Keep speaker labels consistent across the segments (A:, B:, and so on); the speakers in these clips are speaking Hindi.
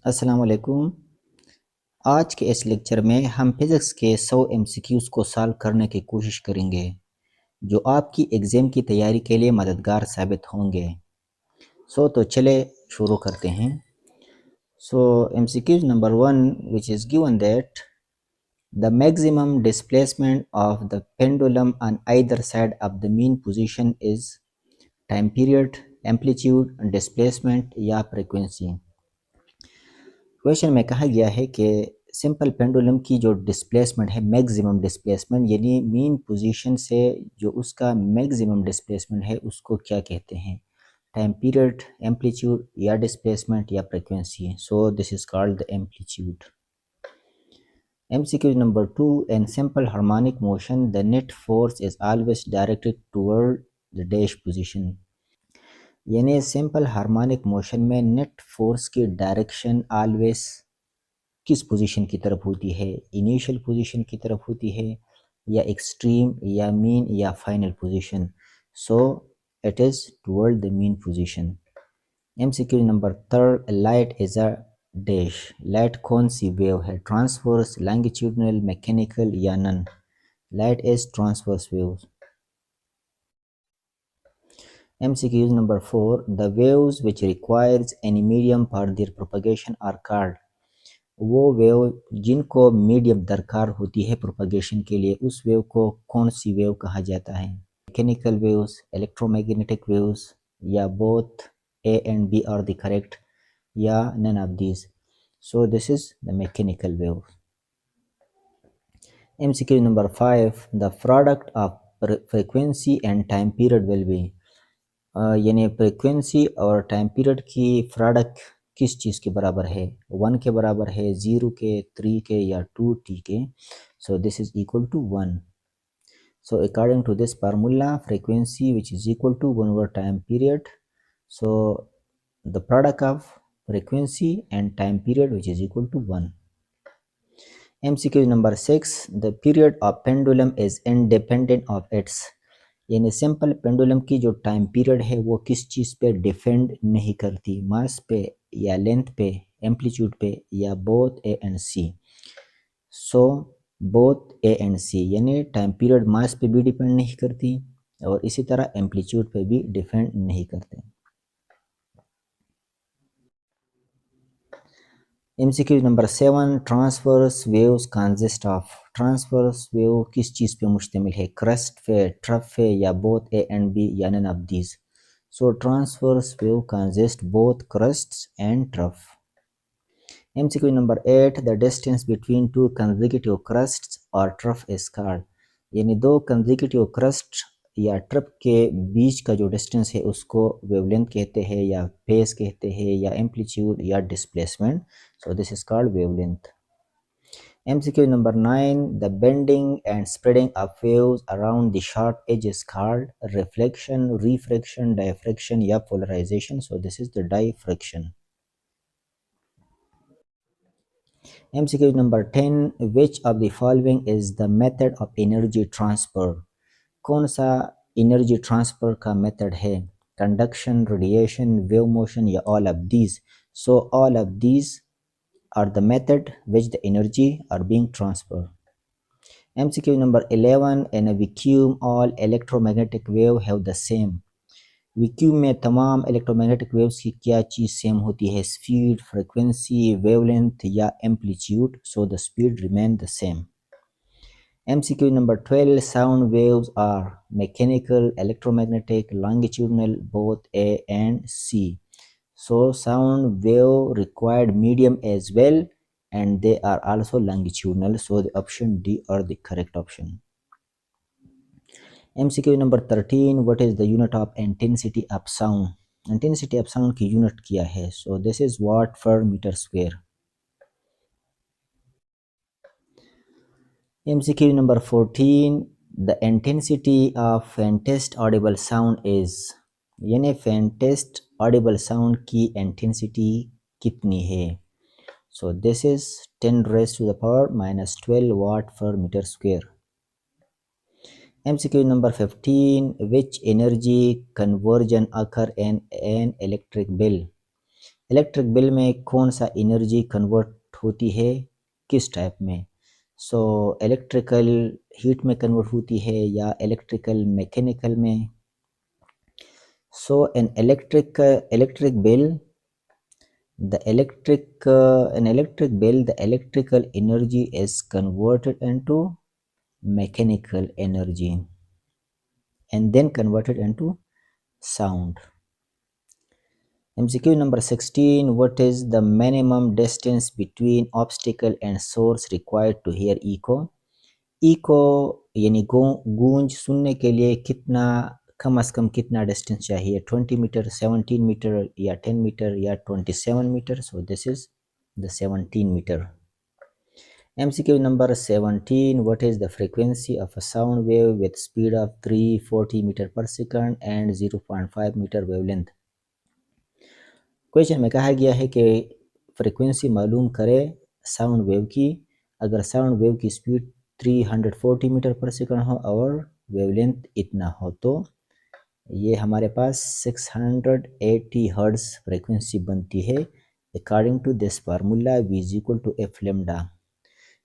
A: अस्सलाम वालेकुम। आज के इस लेक्चर में हम फिज़िक्स के 100 एमसीक्यूज़ को सॉल्व करने की कोशिश करेंगे जो आपकी एग्ज़ाम की तैयारी के लिए मददगार साबित होंगे। तो चले शुरू करते हैं। MCQs number 1 which is given that the maximum displacement of the pendulum on either side of the mean position is time period, amplitude, displacement या frequency। क्वेश्चन में कहा गया है कि सिंपल पेंडुलम की जो डिस्प्लेसमेंट है मैक्सिमम डिस्प्लेसमेंट यानी मीन पोजीशन से जो उसका मैक्सिमम डिस्प्लेसमेंट है उसको क्या कहते हैं, टाइम पीरियड, एम्पलीट्यूड या डिस्प्लेसमेंट या frequency. So this is called the amplitude. MCQ number 2, in simple harmonic motion the net force is always directed toward the dash position। यानी सिंपल हार्मोनिक मोशन में नेट फोर्स की डायरेक्शन ऑलवेज किस पोजीशन की तरफ होती है, इनिशियल पोजीशन की तरफ होती है या एक्सट्रीम या मीन या final position. So it is toward the mean position. MCQ number 3, light is a dash. Light कौन सी वेव है, ट्रांसवर्स, लॉन्गिट्यूडनल, मैकेनिकल या none. Light is transverse wave. MCQ number 4, the waves which requires any medium for their propagation are called। वो वेव जिनको मीडियम दरकार होती है प्रोपगेशन के लिए उस वेव को कौन सी वेव कहा जाता है, मैकेनिकल वेव्स, इलेक्ट्रोमैग्नेटिक वेव्स या both A and B are the correct या none of these. So this is the mechanical wave. MCQ number 5, the product of frequency and time period will be। यानी फ्रिक्वेंसी और टाइम पीरियड की प्रोडक्ट किस चीज़ के बराबर है, 1 के बराबर है, 0 के, 3 के या 2t के। So this is equal to 1। So according to this formula frequency which is equal to 1 over time period. So the product of frequency and time period which is equal to 1। MCQ number 6, the period of pendulum is independent of its। यानी सिंपल पेंडुलम की जो टाइम पीरियड है वो किस चीज़ पे डिपेंड नहीं करती, मास पे या लेंथ पे, एम्पलीट्यूड पे या both A and C. So both A and C यानी टाइम पीरियड मास पे भी डिपेंड नहीं करती और इसी तरह एम्पलीट्यूड पे भी डिपेंड नहीं करते। MCQ number 7, transverse waves consist of. Transverse wave किस चीज़ पे मुश्तमिल है, क्रस्ट पे, ट्रफ पे या बोथ ए एंड बी या none of these. So transverse wave consist both crests and trough. MCQ number 8, the distance between two consecutive crusts or trough is called। यानी दो consecutive crust या ट्रफ के बीच का जो डिस्टेंस है उसको वेवलेंथ कहते हैं या फेस कहते हैं या एम्पलीट्यूड या displacement. So this is called wavelength. MCQ number 9, the bending and spreading of waves around the sharp edge is called reflection, refraction, diffraction या polarization। So this is the diffraction। MCQ number 10, which of the following is the method of energy transfer। कौन सा एनर्जी ट्रांसफर का मेथड है, कंडक्शन, रेडिएशन, वेव मोशन या all of these. So all of these are the method which the energy are being transferred। MCQ number 11, in a vacuum all electromagnetic wave have the same। Vacuum में तमाम इलेक्ट्रोमैग्नेटिक वेव्स की क्या चीज़ सेम होती है, स्पीड, फ्रीक्वेंसी, वेवलेंथ या amplitude. So the speed remain the same. MCQ number 12, sound waves are mechanical, electromagnetic, longitudinal, both A and C। So sound wave required medium as well and they are also longitudinal। So the option D are the correct option। MCQ number 13, what is the unit of intensity of sound। Intensity of sound की यूनिट क्या है, सो दिस इज वाट पर metre square. MCQ number 14, the intensity of faintest audible sound is। यानी faintest audible sound की इंटेंसिटी कितनी है, सो this is 10 raised to the power minus 12 watt per meter square। MCQ number 15, which energy conversion occur in an electric bill। Electric bill में कौन सा एनर्जी कन्वर्ट होती है, किस टाइप में? सो इलेक्ट्रिकल हीट में कन्वर्ट होती है या इलेक्ट्रिकल मैकेनिकल में? So an electric bill, in electric bill, the electrical energy is converted into mechanical energy and then converted into sound. MCQ number 16, what is the minimum distance between obstacle and source required to hear echo? Eco यानी गूंज सुनने के लिए कितना, कम से कम कितना डिस्टेंस चाहिए? 20 मीटर, 17 मीटर या 10 मीटर या 27 meter? So this is the 17 meter. MCQ number 17, what is the frequency of a sound wave with speed of 340 meter per second and 0.5 meter wavelength? Question में कहा गया है कि फ्रीक्वेंसी मालूम करे साउंड वेव की, अगर साउंड वेव की स्पीड 340 मीटर पर सेकंड हो और वेवलेंथ इतना हो, तो ये हमारे पास 680 हर्ट्ज फ्रीक्वेंसी बनती है according to this formula V is equal to F lambda.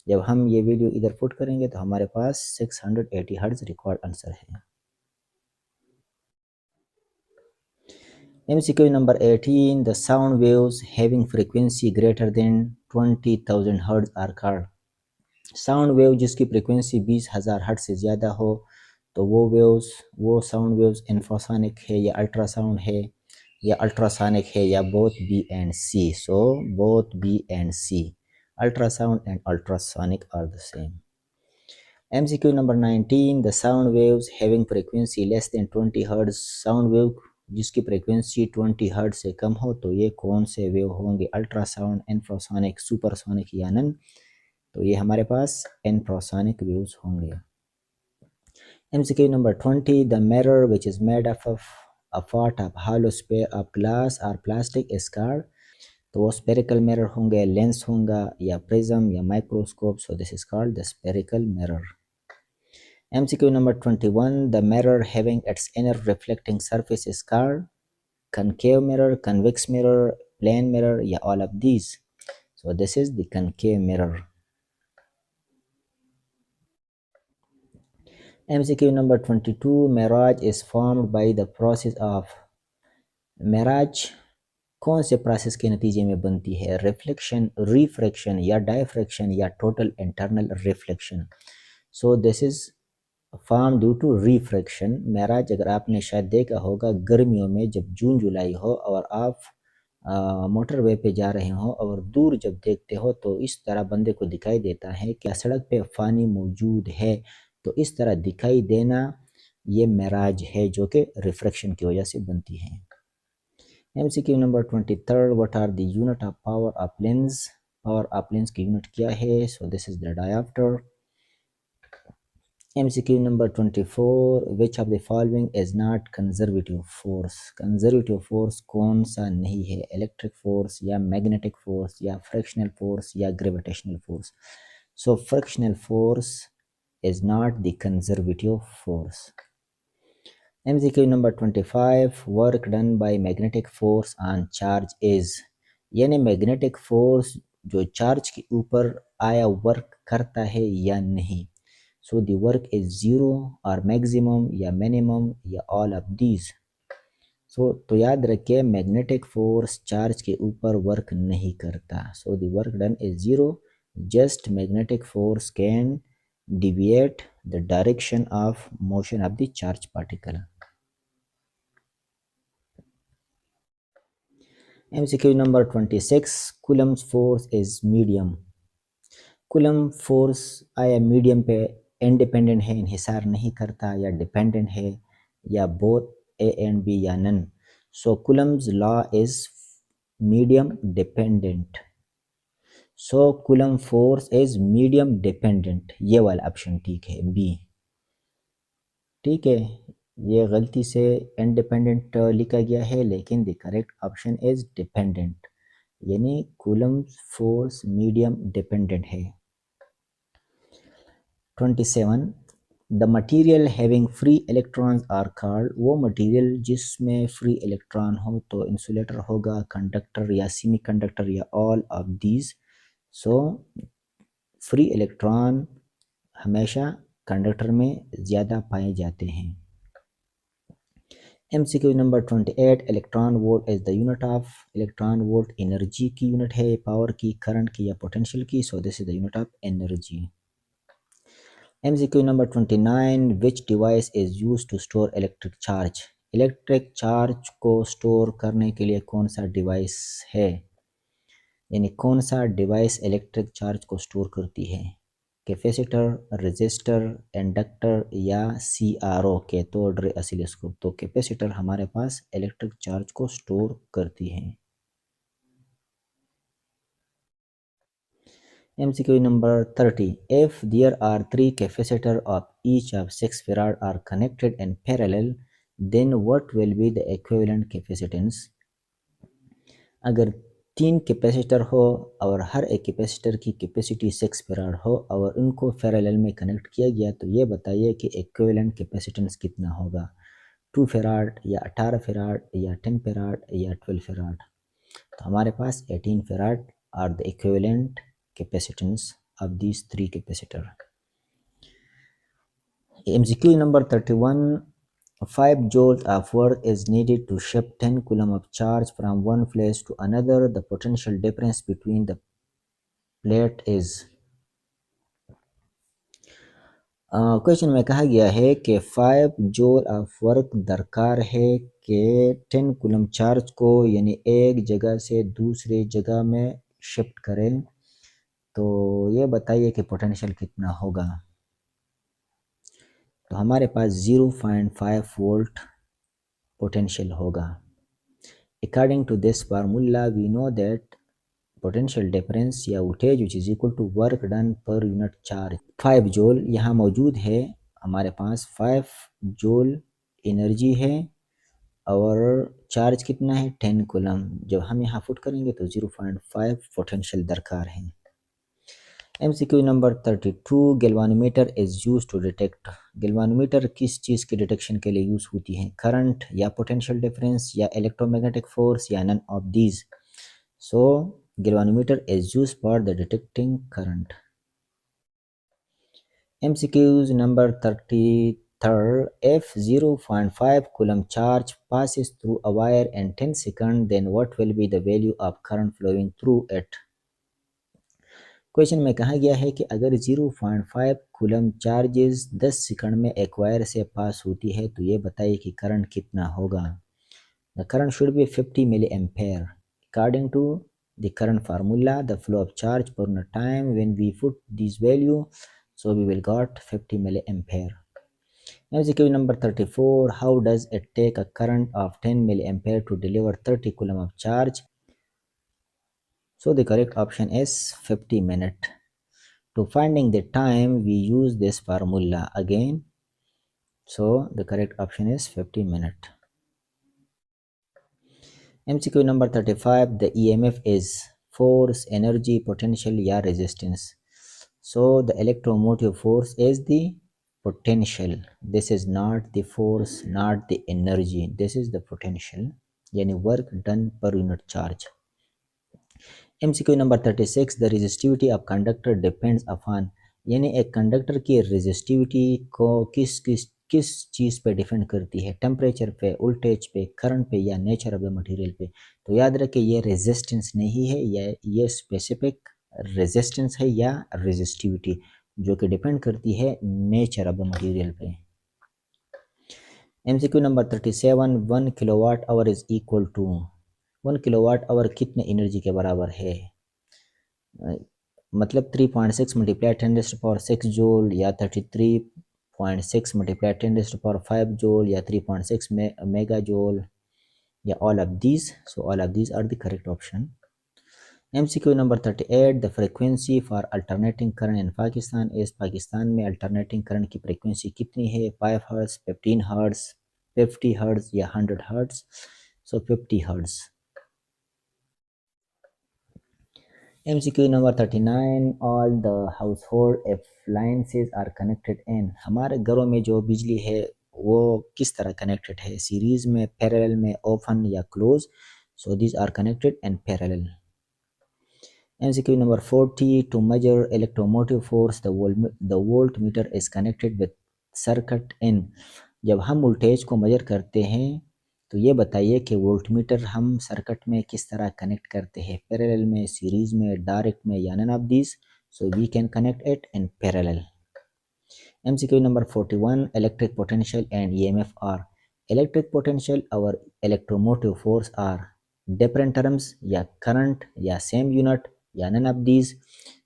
A: जब हम ये वैल्यू इधर पुट करेंगे तो हमारे पास 680 हर्ट्ज रिकॉर्ड आंसर है. MCQ number 18, the sound waves having frequency greater than 20,000 Hz are called. Sound wave जिसकी फ्रीक्वेंसी 20,000 हर्ट्ज से ज़्यादा हो तो वो साउंड वेव्स इंफ्रासोनिक है या अल्ट्रासाउंड है या अल्ट्रासोनिक है या both B and C. So both B and C, ultrasound and ultrasonic are the same. MCQ number 19, the sound waves having frequency less than 20 Hz, sound wave जिसकी फ्रीक्वेंसी 20 हर्ट्ज से कम हो तो ये कौन से वेव होंगे? अल्ट्रासाउंड, इंफ्रासोनिक, सुपरसोनिक या नन? तो ये हमारे पास इंफ्रासोनिक वेव्स होंगे. MCQ number 20, the mirror which is made up of a part of hollow sphere of glass or plastic is called. तो वो स्पेरिकल मिरर होंगे, लेंस होगा या प्रिज्म या microscope. So this is called the spherical mirror. MCQ number 21, the mirror having its inner reflecting surface is called concave mirror, convex mirror, plane mirror या all of these. So this is the concave mirror. MCQ number 22, mirage is formed by the process of. mirage कौन से प्रोसेस के नतीजे में बनती है? रिफ्लेक्शन, रिफ्रैक्शन या डायफ्रैक्शन या total internal reflection. So this is form due to refraction. Mirage अगर आपने शायद देखा होगा गर्मियों में जब जून जुलाई हो और आप मोटरवे पे जा रहे हो और दूर जब देखते हो तो इस तरह बंदे को दिखाई देता है कि सड़क पे पानी मौजूद है, तो इस तरह दिखाई देना ये मिराज है जो कि रिफ्रैक्शन की वजह से बनती है. MCQ number 23, what are the unit of power of lens? Power of lens की यूनिट क्या है? सो this is the dioptre. MCQ number 24, which of the following is not conservative force? Conservative force कौन सा नहीं है? इलेक्ट्रिक फोर्स या मैग्नेटिक फोर्स या फ्रिक्शनल फोर्स या gravitational force? So frictional force is not the conservative force. MCQ number 25, work done by magnetic force on charge is. यानी मैग्नेटिक फोर्स जो चार्ज के ऊपर आया वर्क करता है या नहीं. So the work is zero और मैक्सिमम या मिनिमम या ऑल ऑफ दीज. सो तो याद रखिए मैग्नेटिक फोर्स चार्ज के ऊपर वर्क नहीं करता. So the work done is zero. Just magnetic force can deviate the direction of motion of the charged particle. MCQ number 26, Coulomb's force is medium. Coulomb force आया मीडियम पे इंडिपेंडेंट है, इंहिसार नहीं करता, या डिपेंडेंट है, या बोथ ए एंड बी या none. So Coulomb's law is medium dependent. सो Coulomb force is medium dependent. ये वाला ऑप्शन ठीक है, बी. ठीक है, ये गलती से इंडिपेंडेंट लिखा गया है लेकिन the correct option is dependent, यानी कूलम फोर्स मीडियम डिपेंडेंट है. 27, the material having free electrons are called, वो मटीरियल जिसमें फ्री इलेक्ट्रॉन हो तो इंसुलेटर होगा, कंडक्टर या सेमी कंडक्टर या all of these. So free electron हमेशा कंडक्टर में ज़्यादा पाए जाते हैं। MCQ number 28, electron volt is the unit of, electron volt energy की यूनिट है, पावर की, करंट की या पोटेंशियल की, so this is the unit of energy. MCQ number 29, which device is use to store electric charge, electric charge को स्टोर करने के लिए कौन सा डिवाइस है, यानी कौन सा डिवाइस इलेक्ट्रिक चार्ज को स्टोर करती है, कैपेसिटर, रेजिस्टर, इंडक्टर या CRO कैथोड रे ऑसिलोस्कोप। तो कैपेसिटर हमारे पास इलेक्ट्रिक चार्ज को स्टोर करती है। MCQ number 30, if there are three capacitor of each of 6 farad are connected in parallel, then what will be the equivalent capacitance। अगर तीन कैपेसिटर हो और हर एक कैपेसिटर की कैपेसिटी 6 फैराड हो और उनको पैरेलल में कनेक्ट किया गया तो ये बताइए कि इक्विवेलेंट कैपेसिटेंस कितना होगा, 2 फैराड या 18 फैराड या 10 फैराड या 12 फैराड। तो हमारे पास 18 farad are the equivalent capacitance of these three capacitor. MCQ number 31, 5 joules of work is needed to shift 10 coulomb of charge from one place to another. The potential difference between the plate is। Question में कहा गया है कि 5 जूल ऑफ वर्क दरकार है कि 10 कूलम चार्ज को यानी एक जगह से दूसरी जगह में शिफ्ट करें, तो ये बताइए कि पोटेंशियल कितना होगा। तो हमारे पास 0.5 वोल्ट पोटेंशियल होगा। According to this formula, we know that potential difference या voltage which is equal to work done per unit charge 5 joule यहाँ मौजूद है, हमारे पास 5 जूल एनर्जी है और चार्ज कितना है 10 कूलम। जब हम यहाँ फुट करेंगे तो 0.5 पोटेंशियल दरकार है। MCQ number 32, galvanometer is use to detect, galvanometer किस चीज़ के डिटेक्शन के लिए यूज़ होती है, करंट या पोटेंशियल डिफरेंस या इलेक्ट्रोमैग्नेटिक फोर्स या none of these. So galvanometer is used for the detecting current। MCQs number 33rd, if 0.5 coulomb charge passes through a wire in 10 seconds, then what will be the value of current flowing through it। Question में कहा गया है कि अगर 0.5 कूलम चार्जेस 10 सेकंड में एक वायर से पास होती है तो ये बताइए कि करंट कितना होगा। The current should be 50 milli ampere. According to the current formula, the flow of charge per unit time, when we put this value, so we will got 50 milliampere। MCQ number 34, how does it take a current of 10 milliampere to deliver 30 coulomb of charge? So the correct option is 50 minutes। To finding the time we use this formula again, so the correct option is 50 minutes। MCQ number 35, the EMF is force, energy, potential या resistance। So the electromotive force is the potential, this is not the force, not the energy, this is the potential यानी work done per unit charge। MCQ number 36, the resistivity of conductor depends upon, यानी एक कंडक्टर की रेजिस्टिविटी को किस चीज़ पे डिपेंड करती है, टेम्परेचर पे, वोल्टेज पे, करंट पे या नेचर ऑफ द मटेरियल पे। तो याद रखें ये रेजिस्टेंस नहीं है, ये स्पेसिफिक रेजिस्टेंस है या रेजिस्टिविटी जो कि डिपेंड करती है नेचर ऑफ द मटेरियल पे। MCQ number 37, 1 kilowatt hour is equal to, 1 kilowatt hour कितने एनर्जी के बराबर है, मतलब 3.6 मल्टीप्लाई 10⁻6 जूल या 33.6 मल्टीप्लाई 10⁻5 जूल या 3.6 मेगा जूल या all of these. So all of these are the correct option. MCQ number 38, the frequency for alternating current in Pakistan is, Pakistan में अल्टरनेटिंग करंट की फ्रीक्वेंसी कितनी है, 5 हर्ट्ज, 15 हर्ट्ज, 50 हर्ट्ज या 100 hertz. So 50 hertz. MCQ number 39, all the household appliances are connected in। हमारे घरों में जो बिजली है वो किस तरह कनेक्टेड है, सीरीज में, पैरेलल में, ओपन या close. So these are connected in parallel। MCQ number 40, to measure electromotive force the voltmeter is connected with circuit in। जब हम वोल्टेज को मेजर करते हैं तो ये बताइए कि वोल्टमीटर हम सर्किट में किस तरह कनेक्ट करते हैं, पैरेलल में, सीरीज में, डायरेक्ट में या none of this. So we can connect it in parallel. MCQ number 41, electric potential and EMF are। electric potential और electromotive force are different terms या current या same unit या none of these।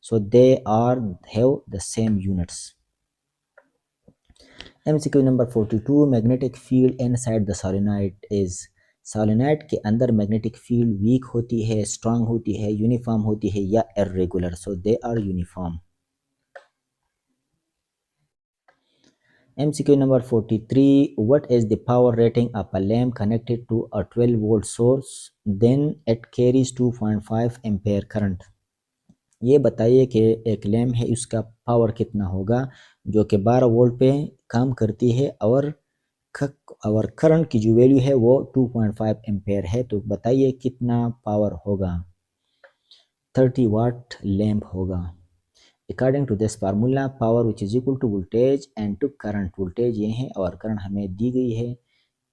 A: so they are have the same units। MCQ number 42, magnetic field inside the solenoid is। solenoid के अंदर magnetic field weak होती है, strong होती है, uniform होती है या irregular। so they are uniform। MCQ number 43, what is the power rating of a lamp connected to a 12 volt source then it carries 2.5 ampere current। ये बताइए कि एक लैम्प है, उसका पावर कितना होगा जो कि 12 वोल्ट पे काम करती है और करंट की जो वैल्यू है वो 2.5 एम्पेयर है। तो बताइए कितना पावर होगा। 30 वाट लैम्प होगा। According to this formula, power which is equal to voltage and to current. Voltage ये है और करंट हमें दी गई है,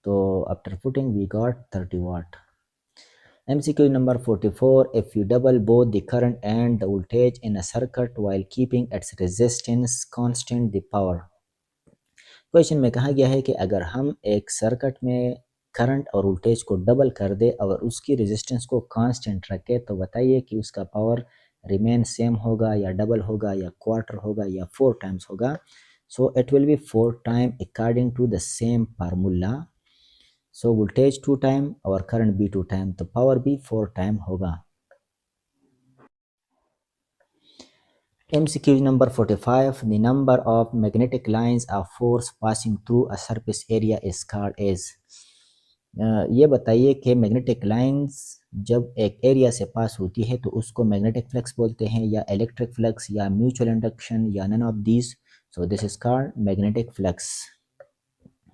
A: तो after putting we got 30 watt. MCQ number 44, if you double both the current and the voltage in a circuit while keeping its resistance constant, the power। Question में कहा गया है कि अगर हम एक सर्किट में करंट और वोल्टेज को डबल कर दे और उसकी रेजिस्टेंस को कांस्टेंट रखे तो बताइए कि उसका पावर रिमेन सेम होगा या डबल होगा या क्वार्टर होगा या 4 टाइम्स होगा। So it will be 4 time according to the same formula. So voltage 2 time और करंट भी 2 टाइम, तो पावर भी 4 टाइम होगा। MCQ number 45, the number of magnetic lines of force passing through a surface area is called as। ये बताइए कि मैग्नेटिक लाइंस जब एक एरिया से पास होती है तो उसको मैग्नेटिक फ्लक्स बोलते हैं या इलेक्ट्रिक फ्लक्स या म्यूचुअल इंडक्शन या none of these. So this is called magnetic flux.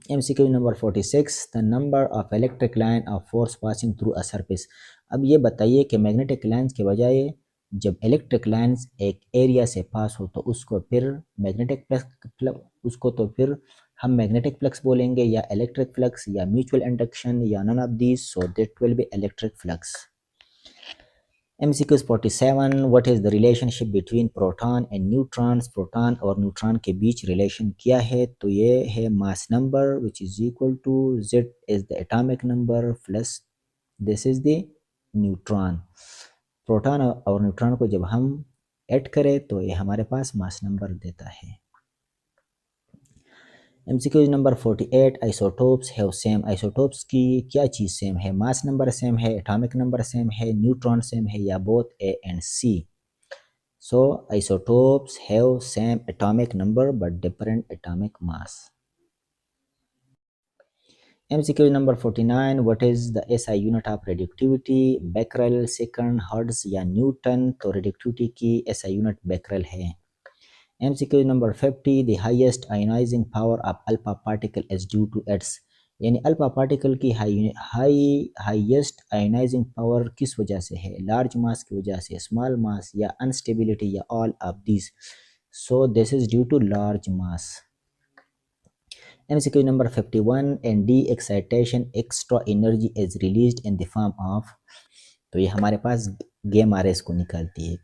A: MCQ number 46, the number of electric line of force passing through a surface। अब ये बताइए कि मैग्नेटिक लाइंस के बजाय जब इलेक्ट्रिक लाइंस एक एरिया से पास हो तो उसको फिर मैग्नेटिक फ्लक्स उसको तो फिर हम मैग्नेटिक फ्लक्स बोलेंगे या इलेक्ट्रिक फ्लक्स या म्यूचुअल इंडक्शन या none of these. So that will be electric flux. MCQ 47, what is the relationship between proton and neutrons। Proton और न्यूट्रॉन के बीच रिलेशन क्या है, तो ये है mass number which is equal to z is the atomic number plus this is the neutron. Proton और न्यूट्रॉन को जब हम ऐड करें तो ये हमारे पास मास नंबर देता है। MCQ number 48, isotopes have same. Isotopes की क्या चीज़ सेम है, मास नंबर सेम है, एटॉमिक नंबर सेम है, न्यूट्रॉन सेम है या both A and C. So isotopes have same atomic number but different atomic mass. MCQ number 49, what is the SI unit of radioactivity। becquerel, second, hertz या न्यूटन। तो रेडियोएक्टिविटी की SI यूनिट becquerel है। MCQ number 50, the highest ionizing power of alpha particle is due to its। यानी अल्फा पार्टिकल की हाईएस्ट आयोनाइजिंग पावर किस वजह से है, लार्ज मास की वजह से, स्मॉल मास या अनस्टेबिलिटी या all of this. So this is due to large mass. MCQ number 51, and de excitation extra energy is released in the form of। तो ये हमारे पास गेम आर एस को निकालती है।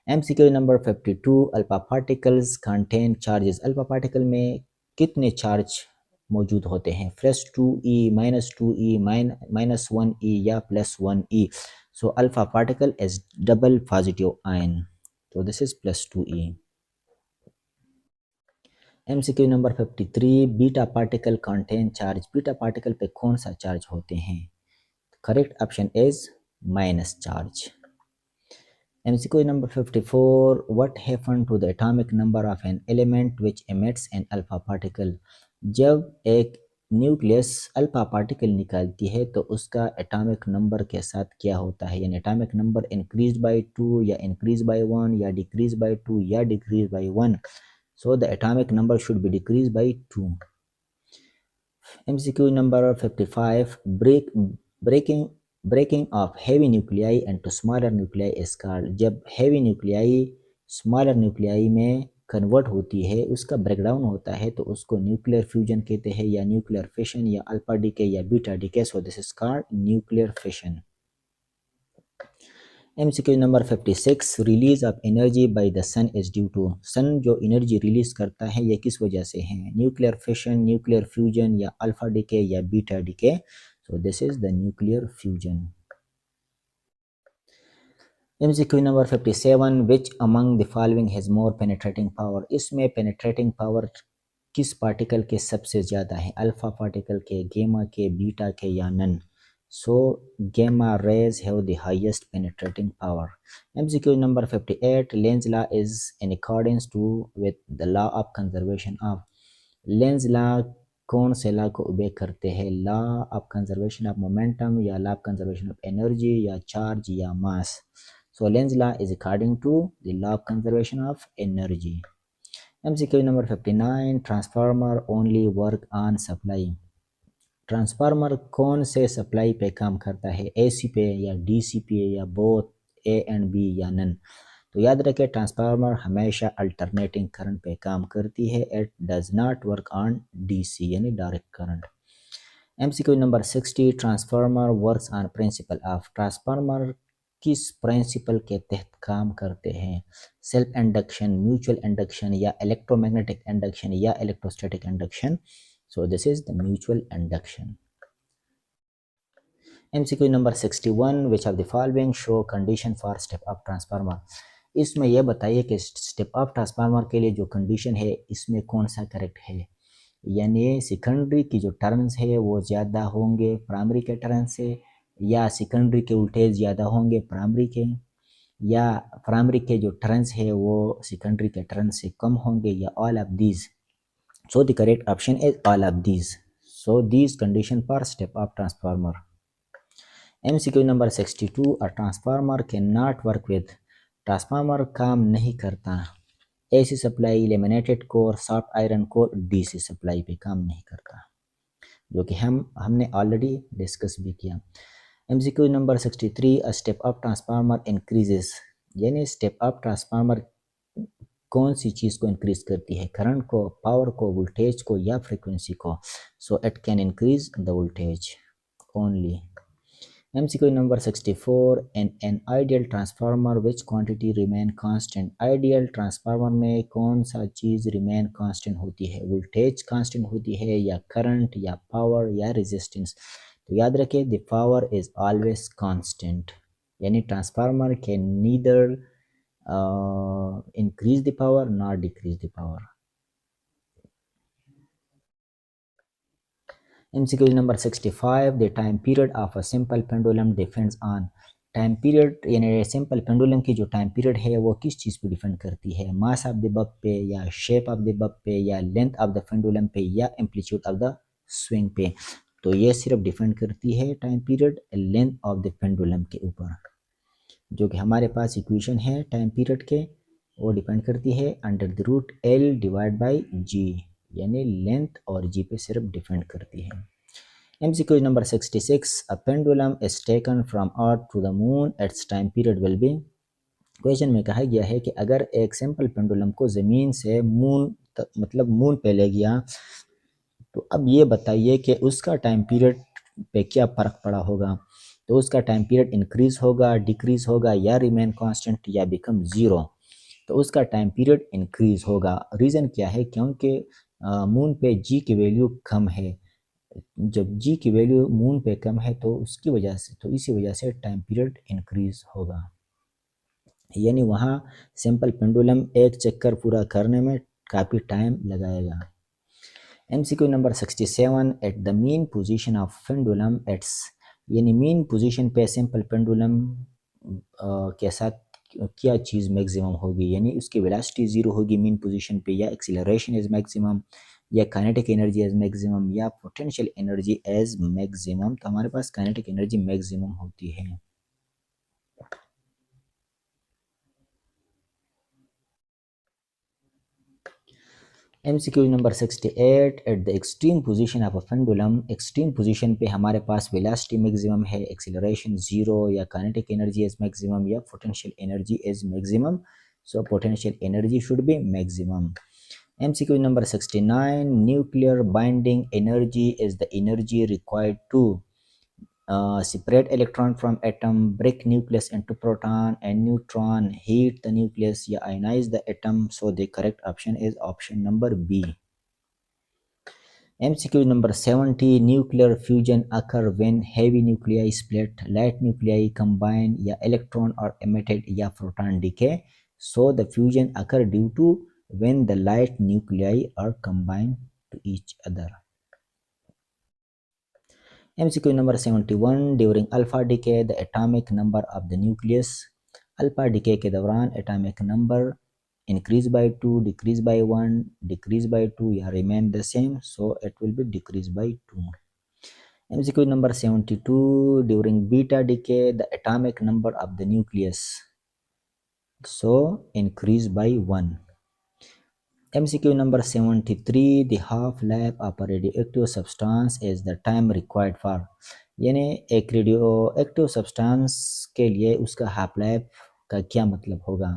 A: MCQ number 52, alpha particles contain charges. Alpha particle में कितने चार्ज मौजूद होते हैं, +2e, -2e, -1e या +1e। So alpha particle is double positive ion, तो this is +2e। MCQ number 53, beta particle contain charge. Beta particle पे कौन सा चार्ज होते हैं, correct option is minus charge. MCQ number 54, what happened to the atomic number of an element which emits an alpha particle। जब एक न्यूक्लियस अल्फा पार्टिकल निकालती है तो उसका एटॉमिक नंबर के साथ क्या होता है, यानी एटॉमिक नंबर इंक्रीज बाय 2 या इंक्रीज बाय 1 या डिक्रीज बाय 2 या decrease by 1. So the atomic number should be decreased by 2. MCQ number 55. Breaking breaking of heavy nuclei into smaller nuclei is called. जब heavy nuclei smaller nuclei में कन्वर्ट होती है, उसका ब्रेकडाउन होता है, तो उसको न्यूक्लियर फ्यूजन कहते हैं या न्यूक्लियर फिशन या अल्फा डीके या beta decay. So this is called nuclear fission. MCQ number 56. Release of energy by the sun is due to. Sun जो एनर्जी रिलीज करता है ये किस वजह से है, न्यूक्लियर फिशन, न्यूक्लियर फ्यूजन या अल्फा डीके या beta decay. So this is the nuclear fusion. MCQ number 57. Which among the following has more penetrating power. इसमें पेनिट्रेटिंग पावर किस पार्टिकल के सबसे ज़्यादा है, अल्फा पार्टिकल के, गेमा के, बीटा के या none. So gamma rays have the highest penetrating power. MCQ number 58. Lenz law is in accordance to with the law of conservation of. Lenz law कौन से लॉ को ओबे करते हैं, law of conservation of momentum या law of conservation of energy या चार्ज या mass. So Lenz law is according to the law of conservation of energy. MCQ number 59. Transformer only work on supply. Transformer कौन से सप्लाई पे काम करता है, एसी पे या डीसी पे या बोथ ए एंड बी या नन. तो याद रखें ट्रांसफार्मर हमेशा अल्टरनेटिंग करंट पे काम करती है. It does not work on DC यानी direct current. MCQ number 60. Transformer works on principle of. Transformer किस प्रिंसिपल के तहत काम करते हैं, सेल्फ इंडक्शन, म्यूचुअल इंडक्शन या इलेक्ट्रोमैग्नेटिक इंडक्शन या electrostatic induction. So this is the mutual induction. MCQ number 61. Which of the following show condition for step up transformer. इसमें यह बताइए कि स्टेप अप ट्रांसफार्मर के लिए जो कंडीशन है इसमें कौन सा करेक्ट है, यानी सेकेंडरी की जो टर्न्स है वो ज़्यादा होंगे प्राइमरी के टर्न से, या सेकेंडरी के वोल्टेज ज़्यादा होंगे प्राइमरी के, या प्राइमरी के जो टर्न्स है वो सेकेंडरी के टर्न से कम होंगे, या all of these. So the correct option is all of these. So these condition for step up transformer. MCQ number 62. A transformer cannot work with. Transformer काम नहीं करता, AC supply, laminated core, soft iron core, DC supply पे काम नहीं करता, जो कि हमने ऑलरेडी डिस्कस भी किया. MCQ number 63. A step up transformer increases. यानी स्टेप अप ट्रांसफार्मर कौन सी चीज़ को इंक्रीज करती है, करंट को, पावर को, वोल्टेज को या फ्रीक्वेंसी को. So it can increase the voltage only. MCQ number 64. In an ideal transformer which quantity remain constant. Ideal transformer में कौन सा चीज़ रिमेन कांस्टेंट होती है, वोल्टेज कांस्टेंट होती है या करंट या पावर या रेजिस्टेंस. तो याद रखें the power is always constant, यानी transformer can neither increase the power nor decrease the power. MCQ number 65. The time period of a simple pendulum depends on. Time period यानी सिंपल पेंडुलम की जो टाइम पीरियड है वो किस चीज़ पे डिपेंड करती है, मास ऑफ द बब पे या शेप ऑफ द बब पे या लेंथ ऑफ द पेंडुलम पे या एम्पलीट्यूड ऑफ द स्विंग पे. तो ये सिर्फ डिपेंड करती है time period length of the pendulum के ऊपर. जो कि हमारे पास इक्वेशन है टाइम पीरियड के, वो डिपेंड करती है under the root L divide by G, यानी लेंथ और जी पे सिर्फ डिपेंड करती है. MCQ number 66. A pendulum is taken from earth to the moon, its time period will be. Question में कहा गया है कि अगर एक सिंपल पेंडुलम को ज़मीन से मून मतलब मून पे ले गया, तो अब ये बताइए कि उसका टाइम पीरियड पे क्या फ़र्क पड़ा होगा. तो उसका टाइम पीरियड इंक्रीज होगा, डिक्रीज होगा या रिमेन कांस्टेंट या बिकम ज़ीरो. तो उसका टाइम पीरियड इंक्रीज होगा. रीज़न क्या है, क्योंकि मून पे जी की वैल्यू कम है. जब जी की वैल्यू मून पे कम है तो उसकी वजह से, तो इसी वजह से टाइम पीरियड इंक्रीज होगा, यानी वहाँ सिंपल पेंडुलम एक चक्कर पूरा करने में काफ़ी टाइम लगाएगा. MCQ number 67. At the mean position of pendulum एट्स, यानी मीन पोजीशन पे सिंपल पेंडुलम के साथ क्या चीज़ मैक्सिमम होगी, यानी उसकी वेलोसिटी ज़ीरो होगी मीन पोजीशन पे, या एक्सीलरेशन इज मैक्सिमम, या काइनेटिक एनर्जी एज मैक्सिमम या पोटेंशियल एनर्जी एज मैक्सिमम, तो हमारे पास काइनेटिक एनर्जी मैक्सिमम होती है। MCQ number 68, at the extreme position of a pendulum, extreme position पे हमारे पास वेलोसिटी मैक्सिमम है, एक्सीलरेशन जीरो, या काइनेटिक एनर्जी इज मैक्सिमम या potential energy is maximum, so potential energy should be maximum. MCQ number 69, nuclear binding energy is the energy required to separate electron from atom, break nucleus into proton and neutron, heat the nucleus, या ionize the atom, so the correct option is option number B. MCQ number 70, nuclear fusion occur when heavy nuclei split, light nuclei combine, या electron are emitted, या proton decay, so the fusion occur due to when the light nuclei are combined to each other. MCQ number 71, during alpha decay the atomic number of the nucleus, alpha decay के दौरान atomic number increase by 2, decrease by 1, decrease by 2, या remain the same, so it will be decrease by 2. MCQ number 72, during beta decay the atomic number of the nucleus, so increase by 1. MCQ number 73, the half-life of a radioactive substance is the time required for, यानी एक रेडियो एक्टिव सब्सटेंस के लिए उसका हाफ लाइफ का क्या मतलब होगा।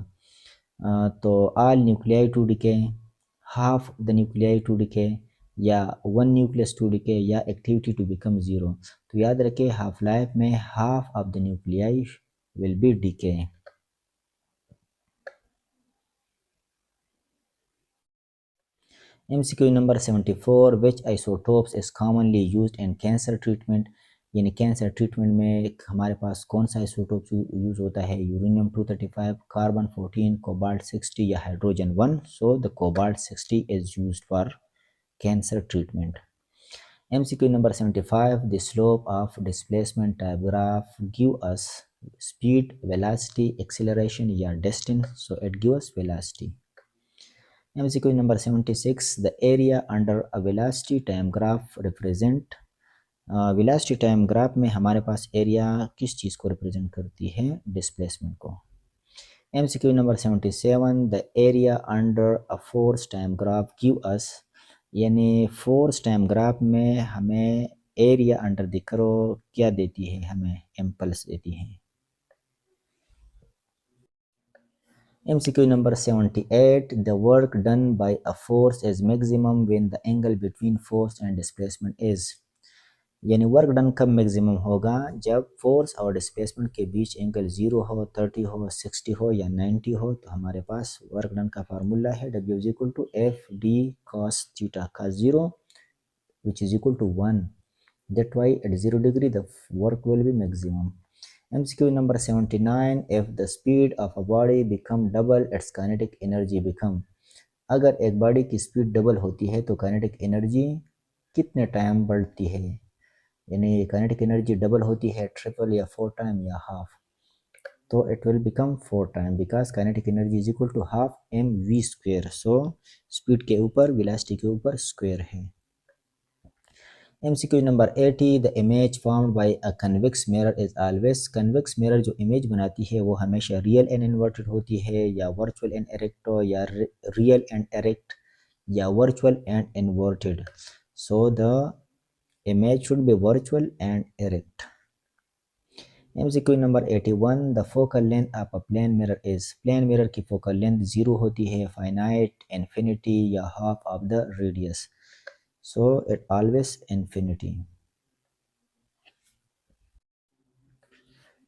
A: तो all nuclei to decay, half the nuclei to decay, या वन न्यूक्लियस टू डिके, या एक्टिविटी टू बिकम ज़ीरो। तो याद रखें हाफ लाइफ में half of the nuclei will be decay. MCQ number 74, which isotopes is commonly used in cancer treatment, यानी कैंसर ट्रीटमेंट में हमारे पास कौन सा आइसोटोप यूज़ होता है, यूरेनियम 235, कार्बन 14, कोबाल्ट 60, या hydrogen 1, so the cobalt 60 is used for cancer treatment. MCQ number 75, the slope of displacement type graph give us speed, velocity, acceleration, या distance, so it gives us velocity. MCQ number 76, the area under a velocity time graph represent, velocity time graph में हमारे पास एरिया किस चीज़ को रिप्रेजेंट करती है, डिस्प्लेसमेंट को। MCQ number 77, the area under a force time graph give us, यानी फोर्स टाइम ग्राफ में हमें एरिया अंडर द कर्व क्या देती है, हमें इम्पल्स देती है। MCQ number 78, the work done by a force is maximum when the angle between force and displacement is, यानी वर्क डन कब मैक्सिमम होगा, जब फोर्स और डिस्प्लेसमेंट के बीच एंगल 0 हो, 30 हो, 60 हो, या 90 हो। तो हमारे पास वर्क डन का फार्मूला है W is equal to F D cos theta का 0 which is equal to 1, that why at 0 degree the work will be maximum. MCQ number 79, if the speed of a body become double its kinetic energy become, अगर एक बॉडी की स्पीड डबल होती है तो काइनेटिक एनर्जी कितने टाइम बढ़ती है, यानी काइनेटिक एनर्जी डबल होती है ट्रिपल या 4 टाइम या हाफ, तो it will become 4 time because kinetic energy is equal to half M V square, so speed के ऊपर वेलोसिटी के ऊपर स्क्वेयर है। MCQ number 80, the image formed by a convex mirror is always, convex mirror जो इमेज बनाती है वो हमेशा रियल एंड इन्वर्टेड होती है, या वर्चुअल एंड इरेक्ट, या रियल एंड इरेक्ट, या virtual and inverted, so the image should be virtual and erect. MCQ number 81, the focal length of a plane mirror is, plane mirror की focal length 0 होती है, finite, infinity, या half of the radius, so it always infinity.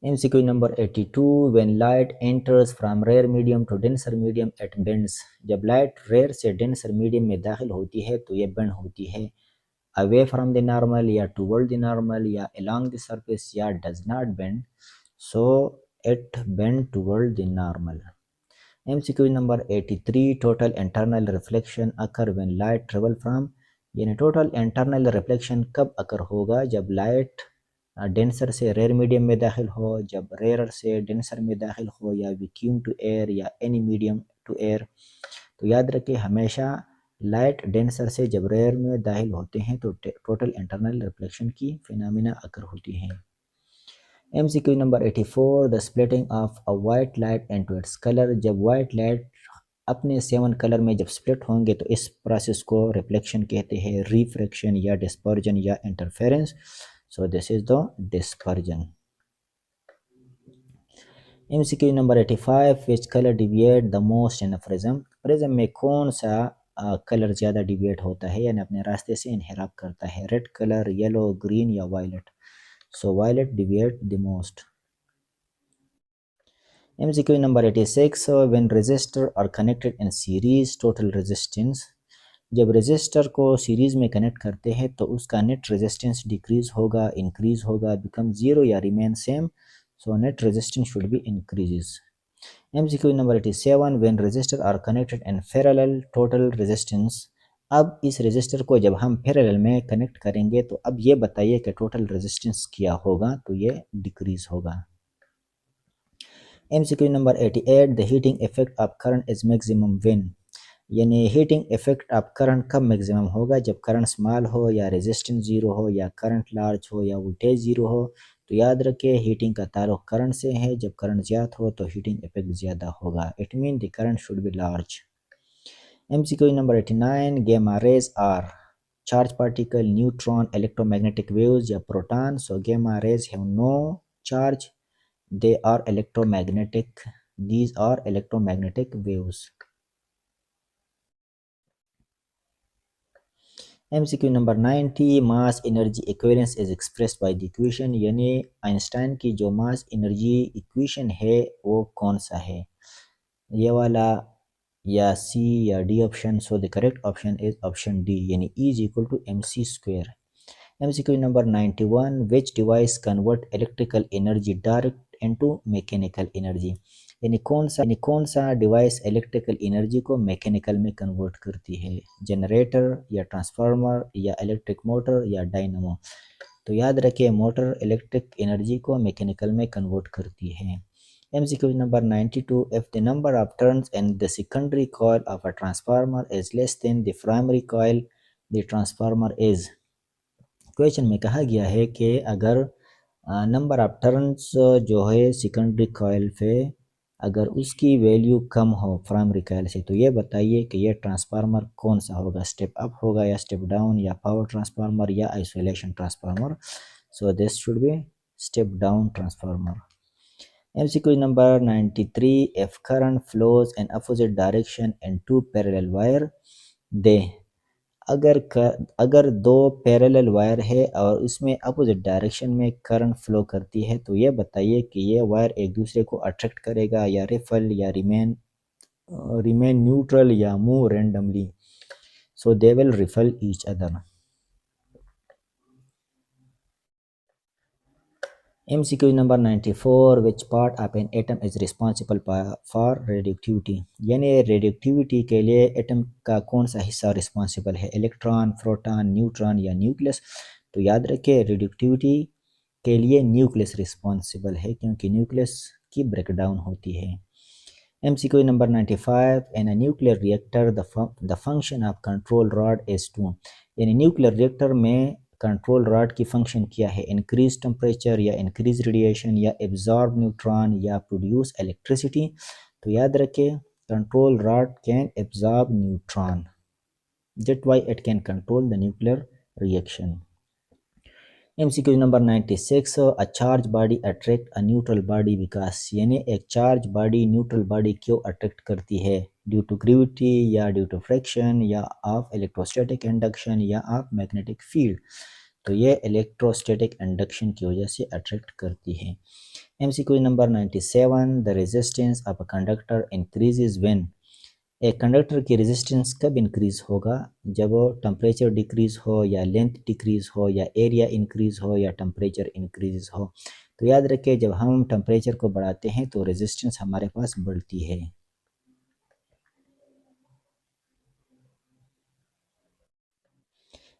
A: MCQ number 82, when light enters from rare medium to denser medium it bends, जब light rare से denser medium में दाखिल होती है तो ये bend होती है, away from the normal, या toward the normal, या along the surface, या does not bend, so it bend toward the normal. MCQ number 83, total internal reflection occur when light travel from, यानी total internal reflection कब occur होगा, जब light डेंसर से रेयर मीडियम में दाखिल हो, जब रेयर से डेंसर में दाखिल हो, या वैक्यूम टू एयर, या एनी मीडियम टू एयर। तो याद रखें हमेशा लाइट डेंसर से जब रेयर में दाखिल होते हैं तो टोटल इंटरनल रिफ्लेक्शन की फिनोमिना अकर होती हैं। MCQ number 84, the splitting of a white light into its colour. जब वाइट लाइट अपने 7 कलर में जब स्प्लिट होंगे तो इस प्रोसेस को रिफ्लेक्शन कहते हैं, रिफ्रैक्शन या डिस्पर्जन या interference. So this is the dispersion. MCQ number 85, which colour deviate the most in prism. Prism में कौन सा कलर ज़्यादा डिविएट होता है यानी अपने रास्ते से इनहराफ करता है, रेड कलर, येलो, ग्रीन या violet. So violet deviate the most. MCQ number 86, when resistor are connected in series, total resistance। जब रेजिस्टर को सीरीज में कनेक्ट करते हैं तो उसका नेट रेजिस्टेंस डिक्रीज होगा, इंक्रीज होगा, बिकम जीरो या remain same. So net resistance should be increases. MCQ number 87, when resistor are connected in parallel, total resistance। अब इस रेजिस्टर को जब हम पैरेलल में कनेक्ट करेंगे तो अब ये बताइए कि टोटल रेजिस्टेंस क्या होगा, तो ये डिक्रीज होगा। MCQ number 88, the heating effect of current is maximum when. यानी हीटिंग इफेक्ट ऑफ करंट कब मैक्सिमम होगा, जब करंट स्मॉल हो या रेजिस्टेंस जीरो हो या करंट लार्ज हो या वोल्टेज जीरो हो। तो याद रखिए हीटिंग का ताल्लुक करंट से है, जब करंट ज़्यादा हो तो हीटिंग इफेक्ट ज़्यादा होगा, it mean the current should B large. MCQ number 89, gamma rays are charged particle, neutron, electromagnetic waves या proton। So gamma rays have no charge, they are electromagnetic, these are electromagnetic waves। MCQ number 90, mass energy equivalence is expressed by the equation. यानी आइंस्टाइन की जो मास एनर्जी इक्वेशन है वो कौन सा है, ये वाला या सी या D option. So the correct option is option D, यानी E is equal to mc square. MCQ number 91, which device convert electrical energy direct into mechanical energy. यानी कौन सा डिवाइस इलेक्ट्रिकल एनर्जी को मैकेनिकल में कन्वर्ट करती है, जनरेटर या ट्रांसफार्मर या इलेक्ट्रिक मोटर या डायनमो। तो याद रखिए मोटर इलेक्ट्रिक एनर्जी को मैकेनिकल में कन्वर्ट करती है। MCQ number 92, if the number of turns in the secondary coil of a transformer is less than the primary coil, the transformer is। Question में कहा गया है कि अगर नंबर ऑफ टर्न्स जो है सेकेंडरी कॉइल पे अगर उसकी वैल्यू कम हो प्राइमरी कॉइल से, तो ये बताइए कि ये ट्रांसफार्मर कौन सा होगा, स्टेप अप होगा या स्टेप डाउन या पावर ट्रांसफार्मर या isolation transformer. So this should be step down transformer. MCQ number 93, if current flows in opposite direction in two parallel wire, they। अगर दो पैरेलल वायर है और इसमें अपोजिट डायरेक्शन में करंट फ्लो करती है तो ये बताइए कि ये वायर एक दूसरे को अट्रैक्ट करेगा या रिफल या रिमेन न्यूट्रल या move randomly. So they will repel each other. MCQ number 94, which part of an atom is responsible for radioactivity। यानी रेडियोक्टिविटी के लिए एटम का कौन सा हिस्सा रिस्पॉन्सिबल है, इलेक्ट्रॉन, प्रोटॉन, न्यूट्रॉन या न्यूक्लियस। तो याद रखिए रेडियोक्टिविटी के लिए न्यूक्लियस रिस्पॉन्सिबल है क्योंकि न्यूक्लियस की ब्रेकडाउन होती है। MCQ number 95, in a nuclear reactor the function of control rod is to। यानी न्यूक्लियर रिएक्टर में कंट्रोल रॉड की फंक्शन क्या है, इंक्रीज टेम्परेचर या इंक्रीज रेडिएशन या एब्जॉर्ब न्यूट्रॉन या प्रोड्यूस इलेक्ट्रिसिटी। तो याद रखें control rod can absorb neutron, that why it can control the nuclear reaction. MCQ number 96, a charge body attract a neutral body because. यानी एक चार्ज बॉडी न्यूट्रल बॉडी क्यों अट्रैक्ट करती है, ड्यू टू ग्रेविटी या ड्यू टू फ्रिक्शन या ऑफ इलेक्ट्रोस्टैटिक इंडक्शन या ऑफ मैग्नेटिक फील्ड। तो ये इलेक्ट्रोस्टैटिक इंडक्शन की वजह से अट्रैक्ट करती है। MCQ number 97, the resistance of a conductor increases when. एक कंडक्टर की रेजिस्टेंस कब इंक्रीज होगा, जब टेम्परेचर डिक्रीज हो या लेंथ डिक्रीज हो या एरिया इंक्रीज हो या टेम्परेचर इंक्रीज हो। तो याद रखिए जब हम टेम्परेचर को बढ़ाते हैं तो रेजिस्टेंस हमारे पास बढ़ती है।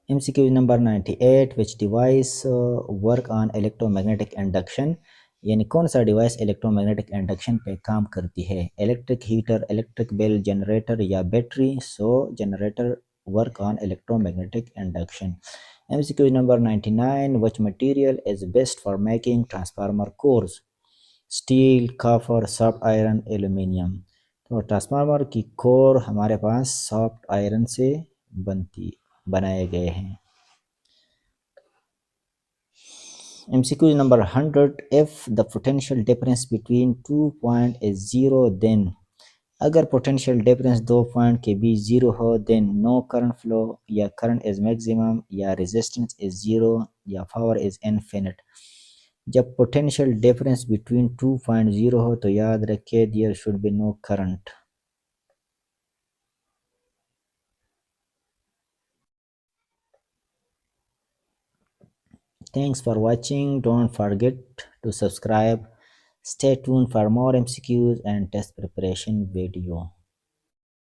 A: MCQ number 98, which device work on electromagnetic induction. यानी कौन सा डिवाइस इलेक्ट्रोमैग्नेटिक इंडक्शन पे काम करती है, electric heater, electric bell, generator या battery. So generator work on electromagnetic induction. MCQ number 99. Which material is best for making transformer cores? Steel, copper, soft iron, aluminium. तो ट्रांसफार्मर की कोर हमारे पास सॉफ्ट आयरन से बनाए गए हैं। MCQ number 100. If the potential difference between 2 points is 0, then अगर पोटेंशियल डिफरेंस दो पॉइंट के बीच जीरो हो देन नो करंट फ्लो, या करंट इज मैक्सिमम, या रेजिस्टेंस इज जीरो, या पावर इज इनफिनिट। जब पोटेंशियल डिफरेंस बिटवीन 2.0 हो तो याद रखिए there should be no current. Thanks for watching. Don't forget to subscribe. Stay tuned for more MCQs and test preparation video.